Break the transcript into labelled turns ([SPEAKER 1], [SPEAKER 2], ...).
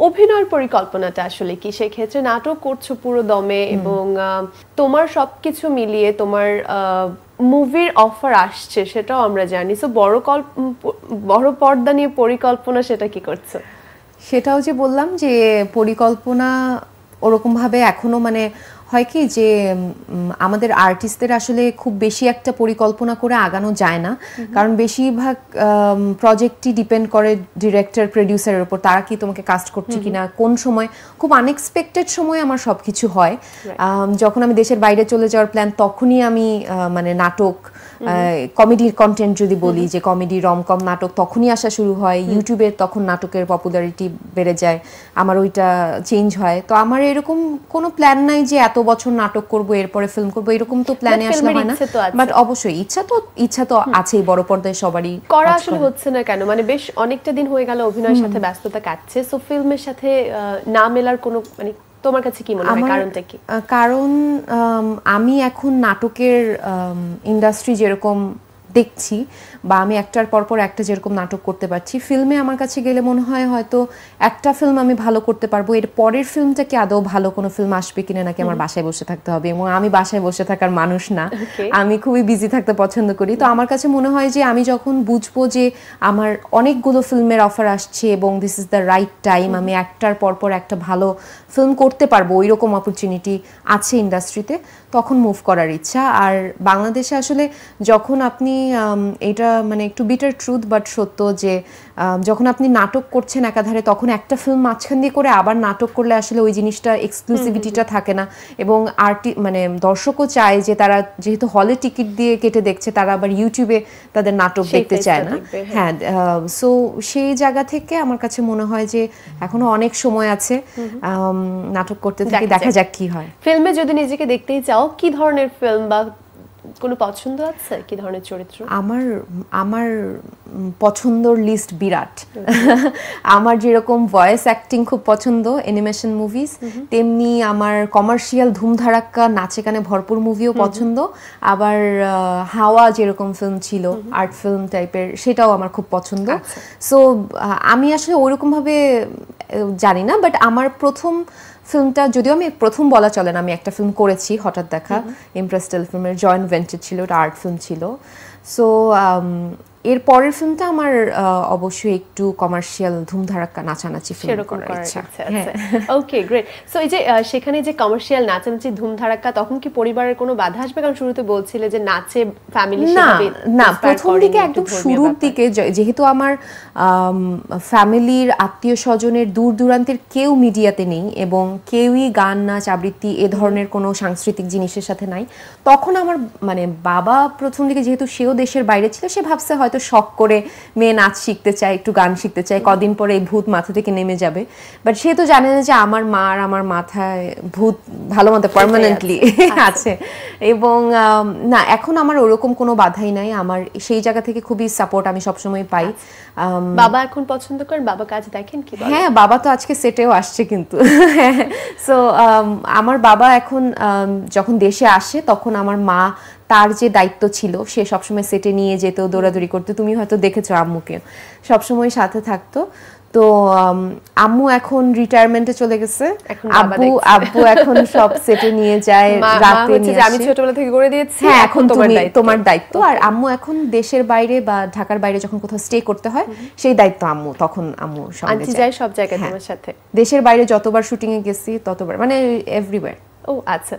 [SPEAKER 1] অভিনয়ের পরিকল্পনাটা আসলে কি? সেই ক্ষেত্রে নাটক করছো পুরো দমে এবং তোমার সবকিছু মিলিয়ে তোমার মুভির অফার আসছে সেটাও আমরা জানি, সো বড় পর্দা নিয়ে পরিকল্পনা সেটা কি করছো?
[SPEAKER 2] সেটাও যে বললাম যে পরিকল্পনা ওরকম ভাবে এখনো মানে হয় কি যে আমাদের আর্টিস্টদের আসলে খুব বেশি একটা পরিকল্পনা করে আগানো যায় না, কারণ বেশিরভাগ প্রজেক্টই ডিপেন্ড করে ডিরেক্টর প্রোডিউসারের উপর, তারা কি তোমাকে কাস্ট করছে কিনা, কোন সময় খুব আনএক্সপেক্টেড সময় আমার সবকিছু হয়। যখন আমি দেশের বাইরে চলে যাওয়ার প্ল্যান তখনই আমি মানে নাটক কমেডির কন্টেন্ট যদি বলি যে কমেডি রমকম নাটক তখনই আসা শুরু হয়, ইউটিউবে তখন নাটকের পপুলারিটি বেড়ে যায়, আমার ওইটা চেঞ্জ হয়। তো আমার এরকম কোনো প্ল্যান নাই যে এত বছর নাটক করব এরপরে ফিল্ম করব, এরকম তো প্ল্যানে আসলে হয় না। বাট অবশ্যই ইচ্ছা তো আছেই, বড় পর্দায় সবারই
[SPEAKER 1] করা আসলে হচ্ছে না কেন? মানে বেশ অনেকটা দিন হয়ে গেল অভিনয়ের সাথে ব্যস্ততা কাটছে, সো ফিল্মের সাথে না মেলার কোনো মানে তোমার কাছে কি মনে হয় কারণটা কি?
[SPEAKER 2] কারণ আমি এখন নাটকের ইন্ডাস্ট্রি যেরকম দেখছি বা আমি একটার পর একটা যেরকম নাটক করতে পারছি, ফিল্মে আমার কাছে গেলে মনে হয় হয়তো একটা ফিল্ম আমি ভালো করতে পারবো, এর পরের ফিল্মটা কি আদৌ ভালো কোনো ফিল্ম আসবে কিনা, নাকি আমার বাসায় বসে থাকতে হবে। এবং আমি বাসায় বসে থাকার মানুষ না, আমি খুবই বিজি থাকতে পছন্দ করি। তো আমার কাছে মনে হয় যে আমি যখন বুঝবো যে আমার অনেকগুলো ফিল্মের অফার আসছে এবং this is the right time, আমি একটার পর একটা ভালো ফিল্ম করতে পারবো, ওই রকম অপরচুনিটি আছে ইন্ডাস্ট্রিতে, তখন মুভ করার ইচ্ছা। আর বাংলাদেশে আসলে যখন আপনি এটা মানে একটু বিটার ট্রুথ বাট সত্য যে যখন আপনি নাটক করছেন একাধারে, তখন একটা ফিল্ম মাঝখান দিয়ে করে আবার নাটক করলে আসলে ওই জিনিসটা এক্সক্লুসিভিটিটা থাকে না, এবং মানে দর্শকও চায় যে তারা যেহেতু হলে টিকিট দিয়ে কেটে দেখছে, তারা আবার ইউটিউবে তাদের নাটক দেখতে চায় না। হ্যাঁ, সো সেই জায়গা থেকে আমার কাছে মনে হয় যে এখনো অনেক সময় আছে, নাটক করতে থেকে দেখা যাক কি হয়।
[SPEAKER 1] ফিল্মে যদি নিজেকে দেখতেই চাও, কি ধরনের ফিল্ম বা কোনো পছন্দ আছে, কি ধরনের চরিত্র?
[SPEAKER 2] আমার পছন্দর লিস্ট বিরাট। আমার যেরকম ভয়েস অ্যাক্টিং খুব পছন্দ অ্যানিমেশন মুভিজ, তেমনি আমার কমার্শিয়াল ধুমধারাক্কা নাচে গানে ভরপুর মুভিও পছন্দ। আবার হাওয়া যেরকম ফিল্ম ছিল আর্ট ফিল্ম টাইপের, সেটাও আমার খুব পছন্দ। সো আমি আসলে ওইরকম ভাবে জানি না, বাট আমার প্রথম ফিল্মটা, যদিও আমি প্রথম বলা চলে না, আমি একটা ফিল্ম করেছি হঠাৎ দেখা, ইমপ্রেস টেলিফিল্মের জয়েন্ট ভেঞ্চার ছিল, এটা আর্ট ফিল্ম ছিল। সো এর পরের ফিল্মটা আমার অবশ্যই একটু কমার্শিয়াল ধুমধারাক্কা নাচানাচি ফিল্ম করার ইচ্ছা।
[SPEAKER 1] ওকে, গ্রেট। সো এই যে সেখানে যে কমার্শিয়াল নাচানাচি ধুমধারাক্কা, তখন কি পরিবারের কোনো বাধা আসবে? কারণ শুরুতে বলছিলে যে নাচে ফ্যামিলি সেভাবে
[SPEAKER 2] না, প্রথম দিকে একদম শুরুর দিকে যেহেতু আমার ফ্যামিলির আত্মীয় স্বজনের দূর দূরান্তের কেউ মিডিয়াতে নেই এবং কেউই গান নাচ আবৃত্তি এ ধরনের কোনো সাংস্কৃতিক জিনিসের সাথে নাই, তখন আমার মানে বাবা প্রথম দিকে যেহেতু সেও দেশের বাইরে ছিল, সে ভাবছে হয়তো শখ করে মেয়ে নাচ শিখতে চায়, একটু গান শিখতে চায়, কদিন পরে এই ভূত মাথা থেকে নেমে যাবে। বাট সে তো জানে না যে আমার মা আর আমার মাথায় ভূত ভালো মতো পার্মানেন্টলি আছে। এবং না, এখন আমার ওরকম কোনো বাধাই নাই, আমার সেই জায়গা থেকে খুবই সাপোর্ট আমি সবসময় পাই।
[SPEAKER 1] বাবা এখন পছন্দ করেন? বাবা কাজ দেখেন কি?
[SPEAKER 2] হ্যাঁ, বাবা তো আজকে সেটেও আসছে কিন্তু। সো আমার বাবা এখন যখন দেশে আসে, তখন আমার মা তার যে দায়িত্ব ছিল, সে সবসময় সেটে নিয়ে যেত, দৌড়াদৌড়ি করতে, তুমি হয়তো দেখেছো আম্মুকে, সবসময় সাথে থাকতো। তো আম্মু এখন রিটায়ারমেন্টে চলে গেছে, আব্বু এখন সব সেটে নিয়ে যায়, রাতে নিয়ে আসে।
[SPEAKER 1] আমি ছোটবেলা থেকে করে দিয়েছি,
[SPEAKER 2] হ্যাঁ এখন তোমার দায়িত্ব। আর আম্মু এখন দেশের বাইরে বা ঢাকার বাইরে যখন কোথাও স্টে করতে হয়, সেই দায়িত্ব আম্মু, তখন আম্মু সঙ্গে যায়
[SPEAKER 1] সব জায়গায় তোমার সাথে।
[SPEAKER 2] দেশের বাইরে যতবার শুটিং এ গেছি ততবার, মানে এভরিওয়্যার।
[SPEAKER 1] ও আচ্ছা।